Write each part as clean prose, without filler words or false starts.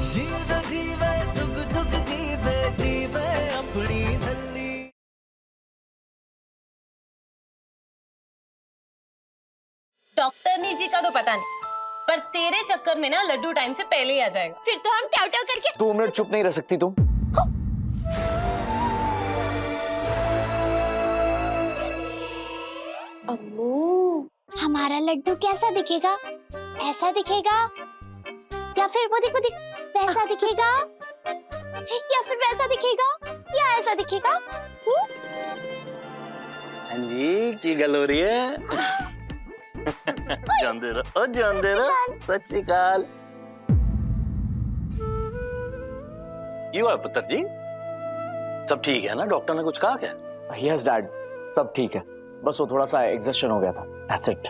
जीवे जीवे जुग जुग जीवे जीवे अपनी झल्ली। डॉक्टरनी जी का तो पता नहीं, पर तेरे चक्कर में ना लड्डू टाइम से पहले ही आ जाएगा। फिर तो हम ट्याव ट्याव करके 2 मिनट चुप नहीं रह सकती तुम? अम्मू, हमारा लड्डू कैसा दिखेगा? ऐसा दिखेगा या फिर वो देखो वैसा दिखेगा या फिर वैसा दिखेगा या ऐसा दिखेगा? हाँ जी, की गल हो रही है? जानते रहो, जानते रहो। सत श्री अकाल। क्यों हुआ पुत्र जी? सब ठीक है ना? डॉक्टर ने कुछ कहा क्या? यस डैड, सब ठीक है, बस वो थोड़ा सा एग्जॉस्शन हो गया था, दैट्स इट।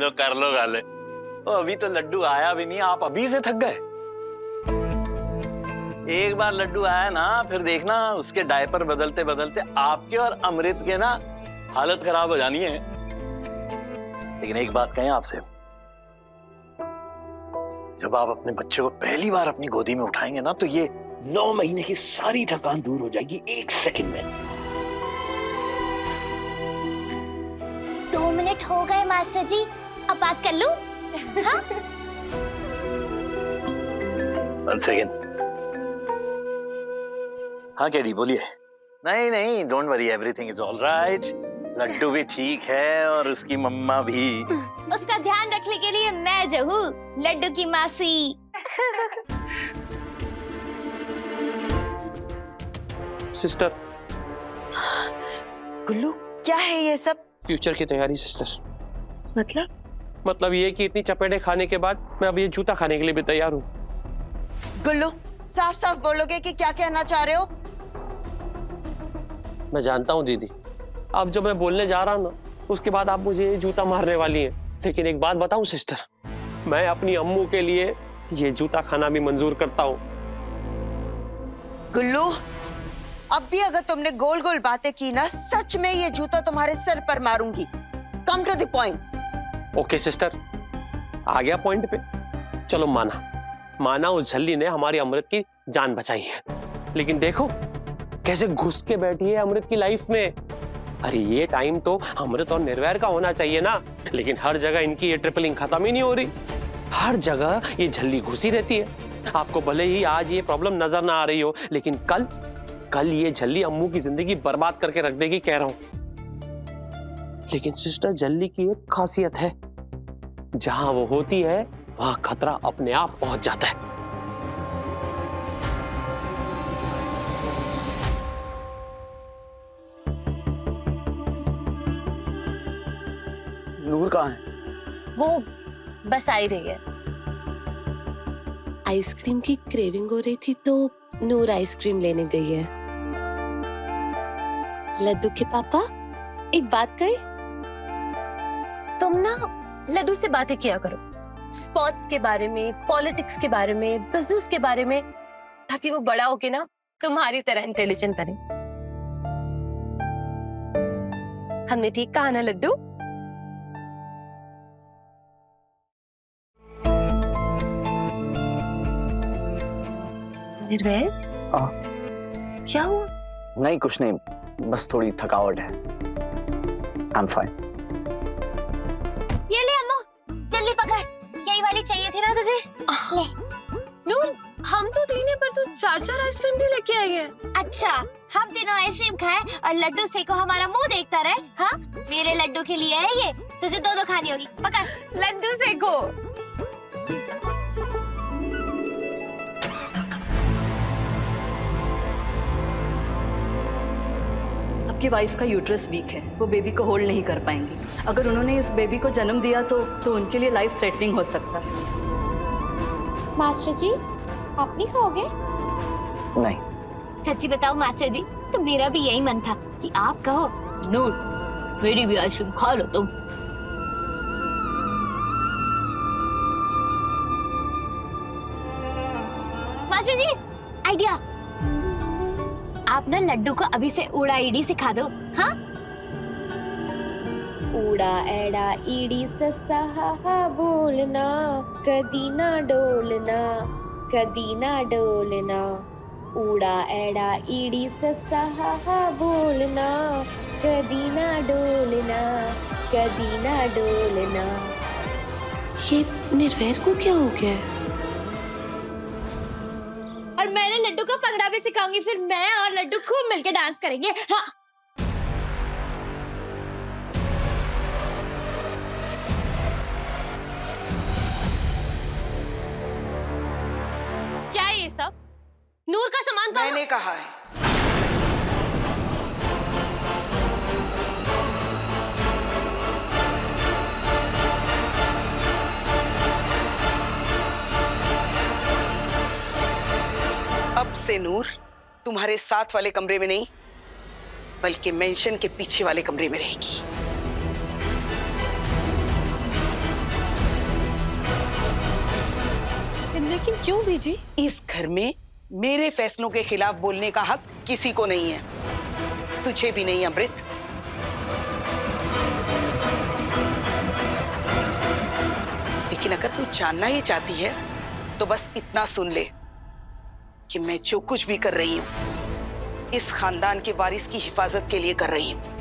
लो कर लो गाले। तो अभी तो लड्डू आया भी नहीं, आप अभी से थक गए। एक बार लड्डू आया ना, फिर देखना उसके डायपर बदलते बदलते आपके और अमृत के ना हालत खराब हो जानी है। लेकिन एक बात कहें आपसे, जब आप अपने बच्चे को पहली बार अपनी गोदी में उठाएंगे ना, तो ये 9 महीने की सारी थकान दूर हो जाएगी 1 सेकंड में। 2 मिनट हो गए मास्टर जी, अब बात कर लूं? हाँ? 1 सेकंड। हाँ कैडी बोलिए। नहीं नहीं, don't worry, everything is all right. लड्डू भी ठीक है और उसकी मम्मा भी। उसका ध्यान रखने के लिए मैं जो हूँ, लड्डू की मासी। सिस्टर, गुल्लू क्या है ये सब? फ्यूचर की तैयारी सिस्टर। मतलब ये कि इतनी चपेटे खाने के बाद मैं अब ये जूता खाने के लिए भी तैयार हूँ। गुल्लू साफ साफ बोलोगे कि क्या कहना चाह रहे हो? मैं जानता हूँ दीदी, अब जब मैं बोलने जा रहा हूँ ना, उसके बाद आप मुझे जूता मारने वाली हैं। लेकिन एक बात बताऊं सिस्टर, मैं अपनी अम्मू के लिए ये जूता खाना भी मंजूर करता हूँ। गुल्लू अब भी अगर तुमने गोल गोल बातें की ना, सच में ये जूता तुम्हारे सर पर मारूंगी। Come to the point. Okay sister, आ गया पॉइंट पे। चलो माना उस झल्ली ने हमारी अमृत की जान बचाई है, लेकिन देखो कैसे घुस के बैठी है अमृत की लाइफ में। अरे ये टाइम तो अमृत और निर्वैर का होना चाहिए ना, लेकिन हर जगह इनकी ये ट्रिपलिंग खत्म ही नहीं हो रही। हर जगह ये झल्ली घुसी रहती है। आपको भले ही आज ये प्रॉब्लम नजर ना आ रही हो, लेकिन कल ये झल्ली अम्मू की जिंदगी बर्बाद करके रख देगी, कह रहा हूं। लेकिन सिस्टर, झल्ली की एक खासियत है, जहां वो होती है वहां खतरा अपने आप पहुंच जाता है। नूर कहाँ है? वो बस आ ही रही है। आइसक्रीम की क्रेविंग हो रही थी तो नूर आइसक्रीम लेने गई है। लड्डू के पापा, एक बात कही? तुम ना लड्डू से बातें किया करो, स्पोर्ट्स के बारे में, पॉलिटिक्स के बारे में, बिजनेस के बारे में, ताकि वो बड़ा होके ना तुम्हारी तरह इंटेलिजेंट बने। हमने ठीक कहा ना लड्डू? निर्भय, क्या हुआ? नहीं कुछ नहीं, बस थोड़ी थकावट है। I am fine. ये ले अम्मू, जल्दी पकड़, यही वाली चाहिए थी ना तुझे? ले। नूर, हम तो देने पर तू 4-4 आइसक्रीम भी लेके आई है। अच्छा, हम तीनों आइसक्रीम खाए और लड्डू से को हमारा मुंह देखता रहे? हाँ, मेरे लड्डू के लिए है ये, तुझे 2-2 खानी होगी। पकड़। लड्डू से को। आपकी वाइफ का यूट्रस वीक है, वो बेबी को होल्ड नहीं कर पाएंगी। अगर उन्होंने इस बेबी को जन्म दिया तो उनके लिए लाइफ थ्रेटनिंग हो सकता है। मास्टर जी, आप नहीं खाओगे? नहीं। सच्ची बताओ मास्टर जी, तो मेरा भी यही मन था कि आप कहो, नूर मेरी भी आइसक्रीम खा लो तुम। मास्टर जी, आइडिया, आप ना लड्डू को अभी से उड़ा ईडी सिखा दो। हाँ, ऊड़ा एड़ा ईड़ी ससा हा हा बोलना, कदी ना डोलना, कदी ना डोलना। ऊड़ा एड़ा ईड़ी ससा हा हा बोलना, कदी ना डोलना, कदी ना डोलना। ये निर्वैर को क्या हो गया है? और मैंने लड्डू को पंगड़ा भी सिखाऊंगी, फिर मैं और लड्डू खूब मिलके डांस करेंगे। हाँ। क्या है ये सब? नूर का सामान कहाँ? मैंने कहा है। अब से नूर तुम्हारे साथ वाले कमरे में नहीं, बल्कि मेंशन के पीछे वाले कमरे में रहेगी। लेकिन क्यों बीजी? इस घर में मेरे फैसलों के खिलाफ बोलने का हक किसी को नहीं है, तुझे भी नहीं अमृत। लेकिन अगर तू जानना ही चाहती है तो बस इतना सुन ले कि मैं जो कुछ भी कर रही हूं इस खानदान के वारिस की हिफाजत के लिए कर रही हूं।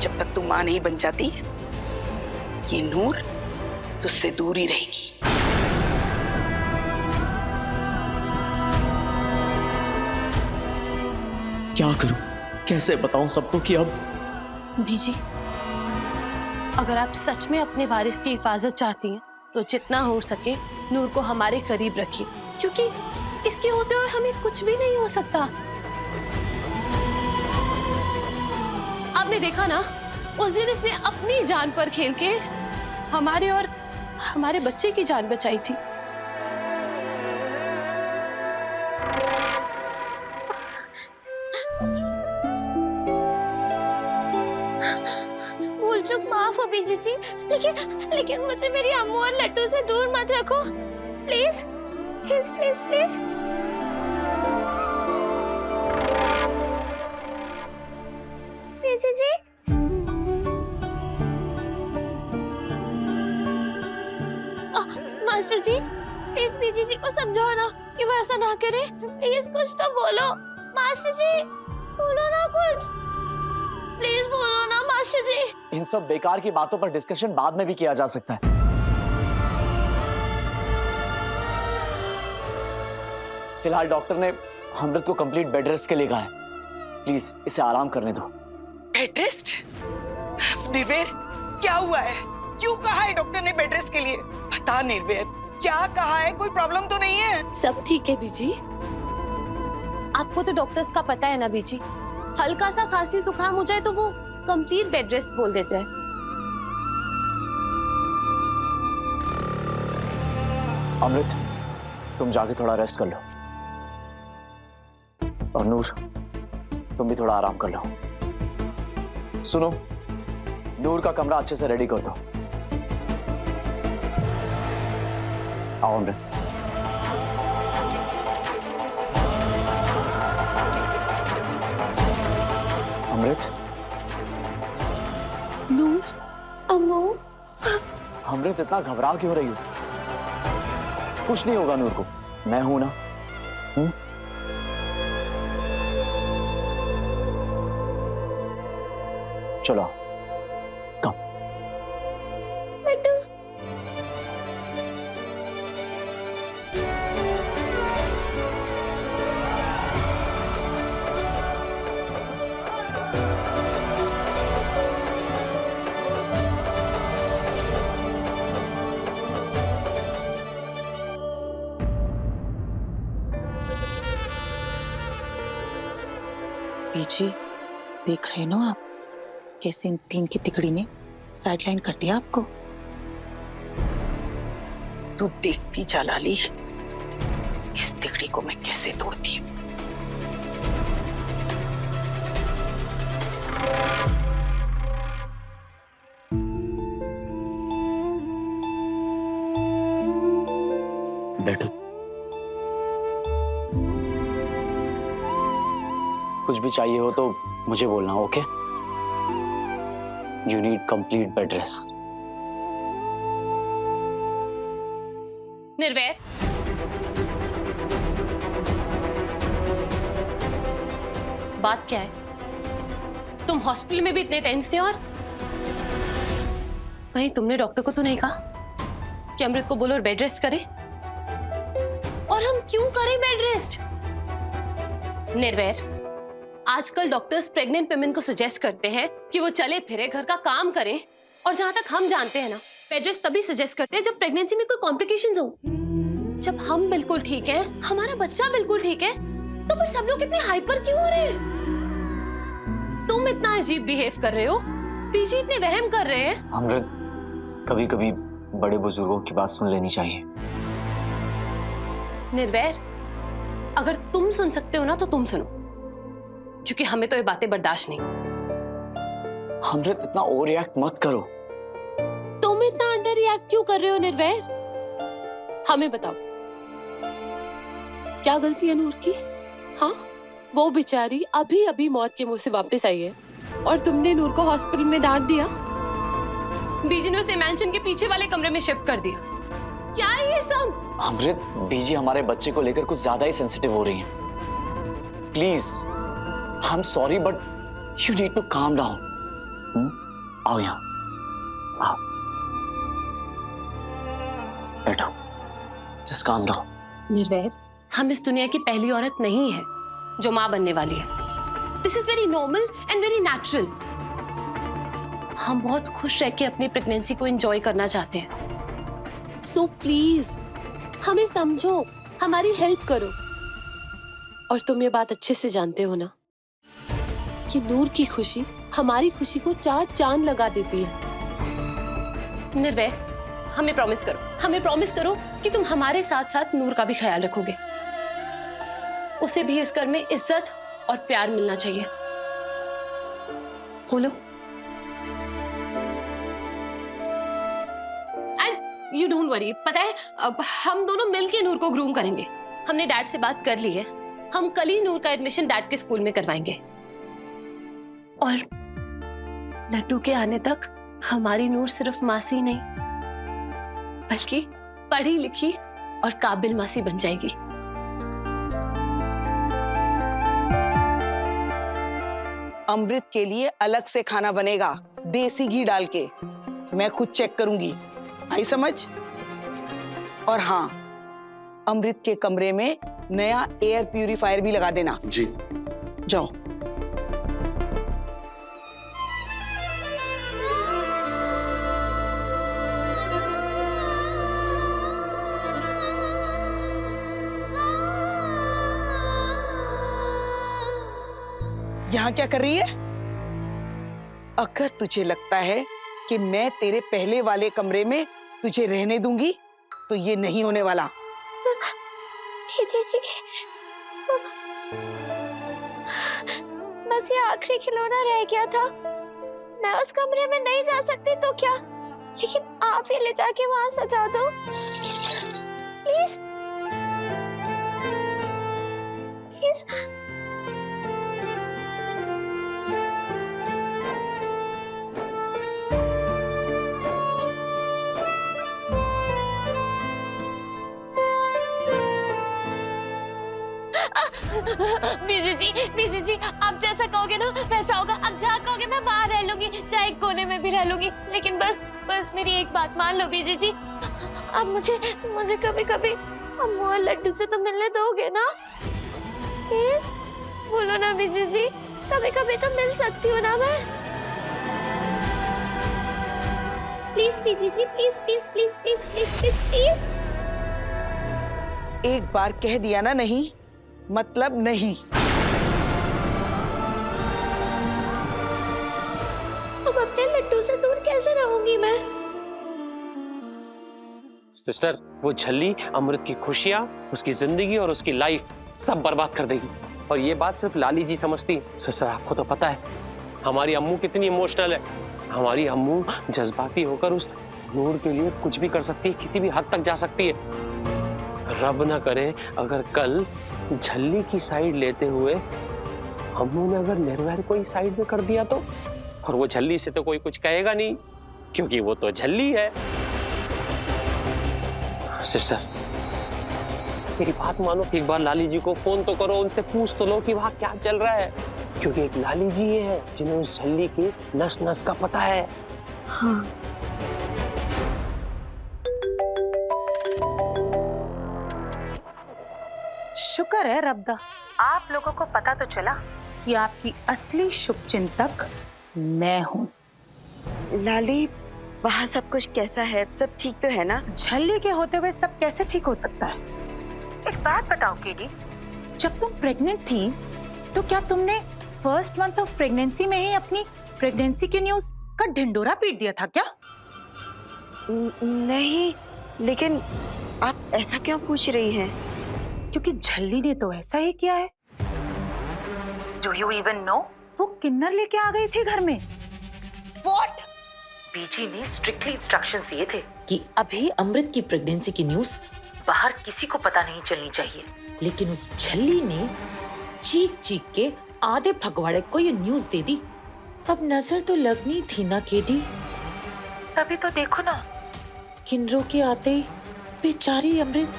जब तक तू मां नहीं बन जाती ये नूर तुझसे दूर ही रहेगी। क्या करूं, कैसे बताऊं सबको कि अब बीजी, अगर आप सच में अपने वारिस की हिफाजत चाहती हैं तो जितना हो सके नूर को हमारे करीब रखिए, क्योंकि इसके होते हुए हमें कुछ भी नहीं हो सकता। आपने देखा ना, उस दिन इसने अपनी जान पर खेल के हमारे और हमारे बच्चे की जान बचाई थी। भूल चूक माफ हो बीजी जी, लेकिन मुझे मेरी अम्मू और लड्डू से दूर मत रखो, प्लीज प्लीज प्लीज प्लीज। बीजी जी, मास्टर जी प्लीज बीजी जी को समझाओ ना कि वो ऐसा ना करे, प्लीज कुछ तो बोलो। मास्टर जी बोलो ना कुछ, प्लीज बोलो ना मास्टर जी। इन सब बेकार की बातों पर डिस्कशन बाद में भी किया जा सकता है। फिलहाल डॉक्टर ने अमृत को कंप्लीट बेड रेस्ट के लिए कहा है, प्लीज इसे आराम करने दो। Bed rest? निर्वेर क्या हुआ है? क्यों कहा है डॉक्टर ने बेड रेस्ट के लिए? बता निर्वेर, क्या कहा है? कोई प्रॉब्लम तो नहीं है? सब ठीक है बीजी। आपको तो डॉक्टर्स का पता है ना बीजी, हल्का सा खांसी जुकाम हो जाए तो वो कंप्लीट बेड रेस्ट बोल देते हैं। अमृत तुम जाके थोड़ा रेस्ट कर लो, और नूर तुम भी थोड़ा आराम कर लो। सुनो, नूर का कमरा अच्छे से रेडी कर दो। आओ अमृत। अमृत। नूर, अम्मू अमृत इतना घबरा क्यों रही हो? कुछ नहीं होगा नूर को, मैं हूं ना। चलो कम। लड्डू बीजी देख रहे हो आप कैसे इन तीन की तिकड़ी ने साइडलाइन कर दिया आपको। तू देखती जा लाली, इस तिकड़ी को मैं कैसे तोड़ती हूँ। बैठो। कुछ भी चाहिए हो तो मुझे बोलना, okay? You need complete bed rest. Nirvair, बात क्या है? तुम हॉस्पिटल में भी इतने टेंस थे और कहीं तुमने डॉक्टर को तो नहीं कहा कि अमृत को बोलो और बेड रेस्ट करे? और हम क्यों करें बेड रेस्ट? निर्वैर, आजकल डॉक्टर्स प्रेग्नेंट वुमेन को सजेस्ट करते हैं कि वो चले फिरे, घर का काम करें, और जहां तक हम जानते हैं ना, बेड रेस्ट तभी सजेस्ट करते हैं जब प्रेगनेंसी में कोई कॉम्प्लिकेशंस हो। जब हम बिल्कुल ठीक है, हमारा बच्चा बिल्कुल ठीक है, तो फिर सब लोग इतने हाइपर क्यों हो रहे हैं? तुम इतना अजीब बिहेव कर रहे हो, बीजी इतने वहम कर रहे हैं। अमृत, कभी कभी बड़े बुजुर्गों की बात सुन लेनी चाहिए। निर्वैर, अगर तुम सुन सकते हो ना तो तुम सुनो, क्योंकि हमें तो ये बातें बर्दाश्त नहीं। अमृत, इतना ओवर रिएक्ट मत करो। तुम इतना अंडर रिएक्ट क्यों कर रहे हो निर्वैर? हमें बताओ, क्या गलती है नूर की? हाँ, वो बेचारी अभी अभी मौत के मुंह से वापस आई है और तुमने नूर को हॉस्पिटल में डांट दिया। बीजी ने उसे मैंशन के पीछे वाले कमरे में शिफ्ट कर दिया। क्या है ये सब? अमृत, बीजी हमारे बच्चे को लेकर कुछ ज्यादा ही सेंसिटिव हो रही हैं। Please, I am sorry but you need to calm down. आओ यहाँ, आओ, बैठो, जस्ट काम डाउन। निर्वैर, हम इस दुनिया की पहली औरत नहीं है जो माँ बनने वाली है। This is very normal and very natural. हम बहुत खुश रह के अपनी प्रेगनेंसी को एंजॉय करना चाहते हैं। सो प्लीज हमें समझो, हमारी हेल्प करो। और तुम ये बात अच्छे से जानते हो ना कि नूर की खुशी हमारी खुशी को 4 चांद लगा देती है। निर्वैर, हमें प्रॉमिस करो, हमें प्रॉमिस करो कि तुम हमारे साथ साथ नूर का भी ख्याल रखोगे। उसे भी इस घर में इज्जत और प्यार मिलना चाहिए। बोलो। एंड यू डोंट वरी, पता है अब हम दोनों मिलके नूर को ग्रूम करेंगे। हमने डैड से बात कर ली है, हम कल ही नूर का एडमिशन डैड के स्कूल में करवाएंगे। और लड्डू के आने तक हमारी नूर सिर्फ मासी नहीं बल्कि पढ़ी लिखी और काबिल मासी बन जाएगी। अमृत के लिए अलग से खाना बनेगा, देसी घी डाल के। मैं खुद चेक करूंगी, आई समझ? और हाँ, अमृत के कमरे में नया एयर प्यूरिफायर भी लगा देना। जी। जाओ। यहाँ क्या कर रही है? अगर तुझे लगता है कि मैं तेरे पहले वाले कमरे में तुझे रहने दूंगी तो ये नहीं होने वाला। जी जी, बस ये आखिरी खिलौना रह गया था। मैं उस कमरे में नहीं जा सकती तो क्या, लेकिन आप ही ले जाके वहां सजा दो प्लीज प्लीज। बीजी जी, आप जैसा कहोगे ना वैसा होगा। आप जहाँ कहोगे मैं वहाँ रह लूंगी, चाहे कोने में भी रह लूंगी, लेकिन बस मेरी एक बात मान लो बीजी जी। अब मुझे कभी कभी अम्मू और लड्डू से तो मिलने दोगे ना? प्लीज बोलो ना बीजी जी, कभी कभी तो मिल सकती हूँ ना मैं? प्लीज बीजी जी, please please please please please please please. एक बार कह दिया ना नहीं मतलब नहीं। अब अपने लड्डू से दूर कैसे रहूंगी मैं? सिस्टर, वो झल्ली अमृत की खुशियां, उसकी जिंदगी और उसकी लाइफ सब बर्बाद कर देगी। और ये बात सिर्फ लाली जी समझती है। सिस्टर, आपको तो पता है हमारी अम्मू कितनी इमोशनल है। हमारी अम्मू जज्बाती होकर उस नूर के लिए कुछ भी कर सकती है, किसी भी हद तक जा सकती है। रब ना करे अगर कल झल्ली की साइड लेते हुए अम्मू ने अगर निर्वैर को ही साइड में कर दिया तो, और वो झल्ली से तो कोई कुछ कहेगा नहीं क्योंकि वो तो झल्ली है। सिस्टर मेरी बात मानो, एक बार लाली जी को फोन तो करो, उनसे पूछ तो लो कि वहां क्या चल रहा है, क्योंकि एक लाली जी है जिन्हें उस झल्ली की नस नस का पता है। हाँ। शुक्र है रब्दा, आप लोगों को पता तो चला कि आपकी असली शुभचिंतक मैं हूँ। लाली, वहाँ सब कुछ कैसा है? सब ठीक तो है ना? झल्ली के होते हुए सब कैसे ठीक हो सकता है? एक बात बताओ केडी, जब तुम प्रेग्नेंट थी तो क्या तुमने फर्स्ट मंथ ऑफ प्रेगनेंसी में ही अपनी प्रेगनेंसी की न्यूज का ढिंडोरा पीट दिया था क्या? नहीं, लेकिन आप ऐसा क्यों पूछ रही हैं? क्योंकि झल्ली ने तो ऐसा ही किया है। Do you even know? वो किन्नर लेके आ गई थी घर में। What? बीजी ने स्ट्रिक्टली इंस्ट्रक्शंस दिए थे कि अभी अमृत की प्रेगनेंसी की न्यूज बाहर किसी को पता नहीं चलनी चाहिए, लेकिन उस झल्ली ने चीख चीख के आधे फगवाड़े को ये न्यूज दे दी। अब नजर तो लगनी थी ना केडी। तभी तो देखो ना, किन्नरों के आते ही बेचारी अमृत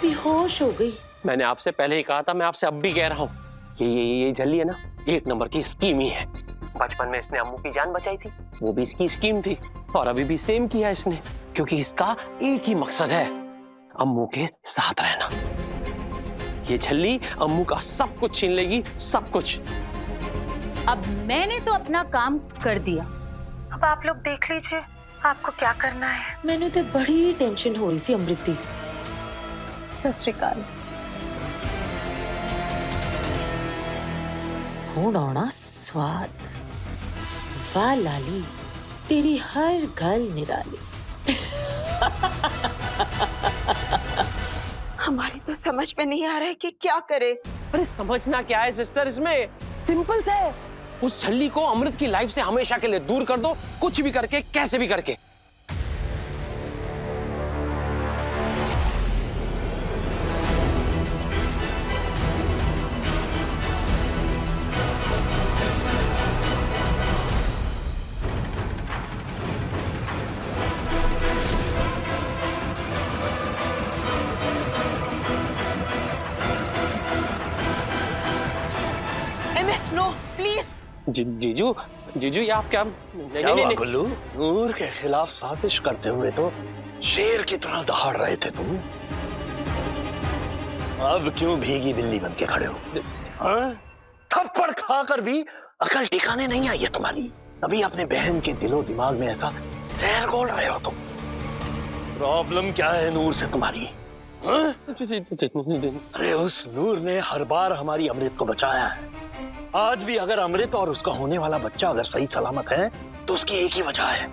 बेहोश हो गई। मैंने आपसे पहले ही कहा था, मैं आपसे अब भी कह रहा हूँ, ये झल्ली है ना, एक नंबर की स्कीम ही है। बचपन में इसने अम्मू की जान बचाई थी, वो भी इसकी स्कीम थी, और अभी भी सेम किया इसने, क्योंकि इसका एक ही मकसद है, अम्मू के साथ रहना। ये झल्ली अम्मू का सब कुछ छीन लेगी, सब कुछ। अब मैंने तो अपना काम कर दिया, अब आप लोग देख लीजिए आपको क्या करना है। मैंने तो बड़ी टेंशन हो रही थी अमृत दी। सत श्री अकाल। खून आना स्वाद, वाह लाली तेरी हर गल निराली। हमारी तो समझ में नहीं आ रहा है कि क्या करे। अरे समझना क्या है सिस्टर, इसमें सिंपल है, उस झल्ली को अमृत की लाइफ से हमेशा के लिए दूर कर दो, कुछ भी करके, कैसे भी करके। MS, no, please. जीजू जीजू ये आप क्या हुआ गुल्लू? नूर के खिलाफ साजिश करते हुए तो शेर की तरह दहाड़ रहे थे तुम, अब क्यों भीगी बिल्ली बन के खड़े हो? हाँ? थप्पड़ खाकर भी अकल ठिकाने नहीं आई है तुम्हारी। अभी अपने बहन के दिलो दिमाग में ऐसा जहर घोल रहे हो तुम। प्रॉब्लम क्या है नूर से तुम्हारी? हाँ? अरे उस नूर ने हर बार हमारी अमृत को बचाया है। आज भी अगर अमृत और उसका होने वाला बच्चा अगर सही सलामत है तो उसकी एक ही वजह है,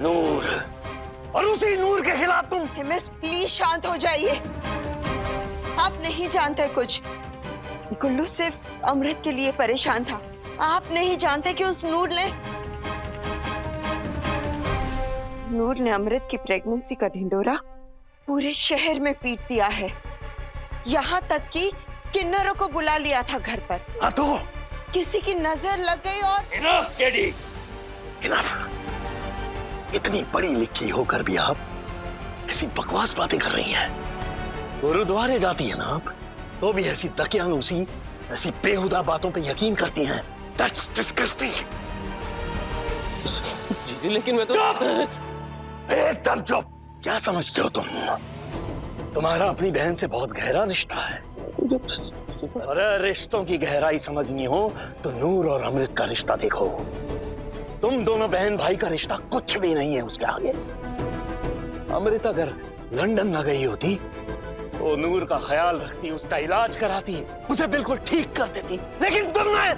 नूर। और उसी नूर के खिलाफ तुम। MS, प्लीज शांत हो जाइए। आप नहीं जानते कुछ। गुल्लू सिर्फ अमृत के लिए परेशान था। आप नहीं जानते कि उस नूर ने अमृत की प्रेगनेंसी का ढिंडोरा पूरे शहर में पीट दिया है। यहाँ तक कि किन्नरों को बुला लिया था घर पर। हाँ तो किसी की नजर लग गई और इनफ केडी, इनफ। इतनी पढ़ी लिखी होकर भी आप ऐसी बकवास बातें कर रही हैं। गुरुद्वारे जाती है ना आप, तो भी ऐसी दकियानूसी, ऐसी बेहुदा बातों पे यकीन करती हैं। That's disgusting। जीजू लेकिन मैं तो एकदम चुप। क्या समझते हो तुम? तुम्हारा अपनी बहन से बहुत गहरा रिश्ता है। अरे रिश्तों की गहराई समझनी हो तो नूर और अमृत का रिश्ता देखो। तुम दोनों बहन भाई का रिश्ता कुछ भी नहीं है उसके आगे। अमृत अगर लंदन न गई होती तो नूर का ख्याल रखती, उसका इलाज कराती, उसे बिल्कुल ठीक कर देती, लेकिन तुमने।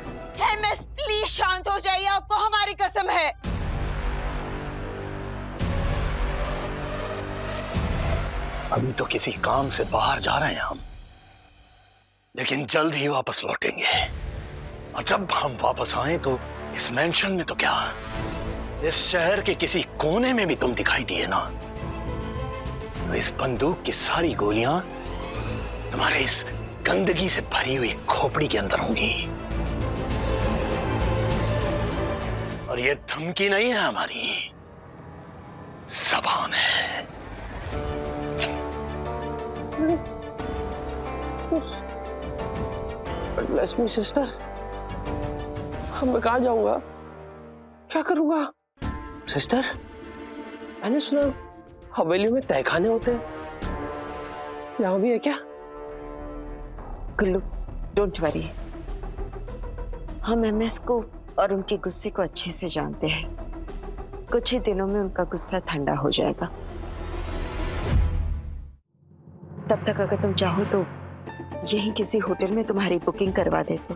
MS, प्लीज शांत हो जाइए, आपको हमारी कसम है। अभी तो किसी काम से बाहर जा रहे हैं हम, लेकिन जल्द ही वापस लौटेंगे। और जब हम वापस आए तो इस मेंशन में तो क्या, इस शहर के किसी कोने में भी तुम दिखाई दिए ना, तो इस बंदूक की सारी गोलियां तुम्हारे इस गंदगी से भरी हुई खोपड़ी के अंदर होंगी। और ये धमकी नहीं है हमारी, ज़बान है। ब्लेस मी सिस्टर, अब मैं कहाँ जाऊंगा, क्या करूंगा? सिस्टर, मैंने सुना हवेली में तहखाने होते हैं, यहाँ भी है क्या? गुल्लू, डोंट वरी, हम एमएस को और उनके गुस्से को अच्छे से जानते हैं। कुछ ही दिनों में उनका गुस्सा ठंडा हो जाएगा। तब तक अगर तुम चाहो तो यहीं किसी होटल में तुम्हारी बुकिंग करवा देते।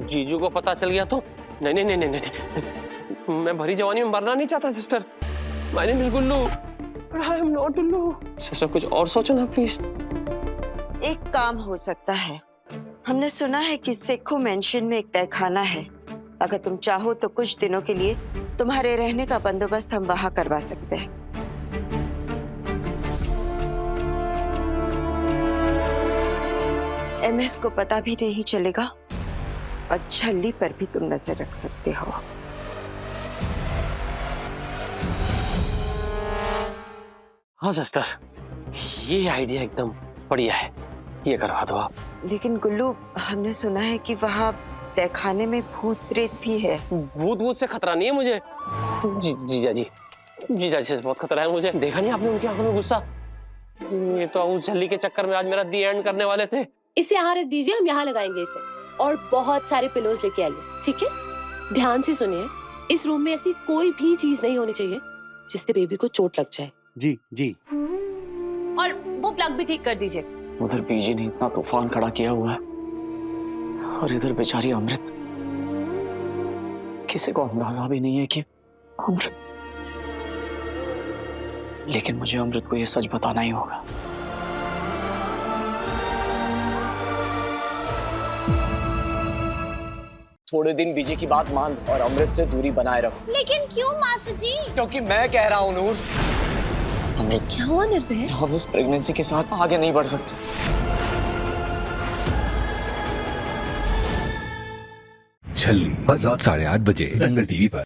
जीजू को पता चल गया तो? नहीं नहीं नहीं नहीं नहीं, मैं भरी जवानी में मरना नहीं चाहता sister. My name is Gullu, I am not Gullu. Sister कुछ और सोचो ना प्लीज। एक काम हो सकता है, हमने सुना है कि सेखू मेंशन में एक तहखाना है। अगर तुम चाहो तो कुछ दिनों के लिए तुम्हारे रहने का बंदोबस्त हम वहां करवा सकते हैं। एमएस को पता भी नहीं चलेगा और झल्ली पर भी तुम नजर रख सकते हो। हाँ सिस्टर, ये आइडिया एकदम बढ़िया है, ये करवा दो आप। लेकिन गुल्लू, हमने सुना है कि वहाँ तहखाने में भूत प्रेत भी है। भूत से खतरा नहीं है मुझे। जीजा जी से बहुत खतरा है मुझे। देखा नहीं आपने उनकी आंखों में गुस्सा? ये तो उस झल्ली के चक्कर में आज मेरा दी एंड करने वाले थे। इसे यहाँ रख दीजिए, हम यहाँ लगाएंगे इसे। और बहुत सारे पिलोज लेके आइए, ठीक है? ध्यान से सुनिए, इस रूम में ऐसी कोई भी चीज नहीं होनी चाहिए जिससे बेबी को चोट लग जाए। जी जी। और वो प्लग भी ठीक कर दीजिए। उधर बीजी ने इतना तूफान खड़ा किया हुआ है और इधर बेचारी अमृत, किसी को अंदाजा भी नहीं है कि अमृत। लेकिन मुझे अमृत को यह सच बताना ही होगा। थोड़े दिन बीजे की बात मान और अमृत से दूरी बनाए रखो। लेकिन क्यों मासी जी? क्योंकि मैं कह रहा हूँ नूर, अमृत क्या हुआ निर्भय? हम इस प्रेगनेंसी के साथ आगे नहीं बढ़ सकते। छल्ली हर रात 8:30 बजे दंगल टीवी पर।